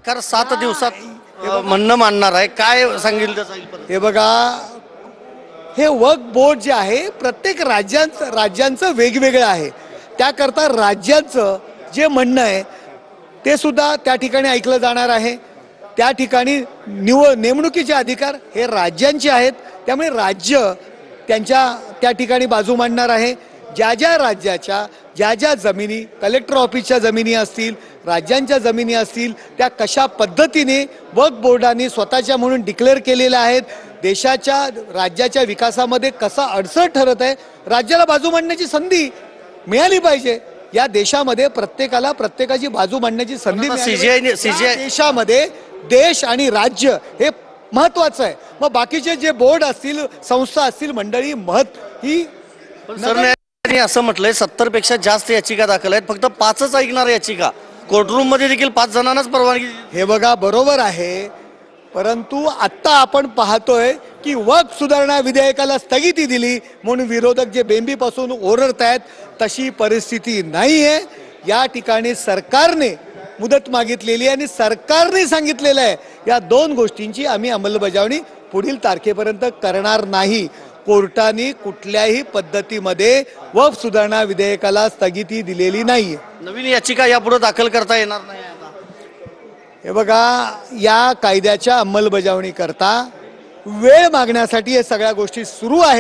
सरकार 7 दिवसात म्हणणं मांडणार आहे, काय सांगितलं जाईल? हे बघा, हे वक्फ बोर्ड जे आहे प्रत्येक राज्यांचं वेगवेगळं आहे. त्याकरता राज्यांचं जे म्हणणं आहे ते सुद्धा त्या ठिकाणी ऐकलं जाणार आहे. त्या ठिकाणी नेमणुकीचे अधिकार हे राज्यांचे आहेत. त्यामुळे राज्य त्या ठिकाणी बाजू मांडणार आहे. ज्या राज्याच्या ज्या जमिनी कलेक्टर ऑफिसच्या जमिनी असतील, राज्यांच्या जमिनी असतील, त्या कशा पद्धतीने वक्फ बोर्डाने स्वतःच्या म्हणून डिक्लेअर केलेल्या आहेत, देशाच्या राज्याच्या विकासामध्ये कसा अडसर ठरत आहे, राज्याला बाजू मांडण्याची संधी मिळाली पाहिजे. या देशामध्ये प्रत्येकाची बाजू मांडण्याची संधी मिळाली. देशामध्ये देश आणि राज्य हे महत्वाचं आहे. मग बाकीचे जे बोर्ड असतील, संस्था असतील, मंडळी ही सरन्यायाधीशांनी असं म्हटलंय 70 पेक्षा जास्त याचिका दाखल आहेत, फक्त 5च ऐकणार याचिका. कोर्टरूम मध्ये देखील 5 जणांनाच परवानगी. हे बघा, बरोबर आहे, परंतु आता आपण पाहतोय की वक्फ सुधारणा विधेयकाला स्थगिती दिली म्हणून विरोधक जे बेंबीपासून ओरडत आहेत, तशी परिस्थिती नाहीये. या ठिकाणी सरकारने मुदत मागितलेली आहे आणि सरकारने सांगितलेलं आहे या 2 गोष्टींची आम्ही अंमलबजावणी पुढील तारखेपर्यंत करणार नाही. कोर्टाने कुठल्याही पद्धतीमध्ये वक्फ सुधारणा विधेयकाला स्थगिती दिलेली नाहीये. नवीन याचिका यापुढे दाखल करता येणार नाही. हे बघा, या कायद्याच्या अंमलबजावणी करता वेळ मागण्यासाठी हे सगळ्या गोष्टी सुरू आहेत.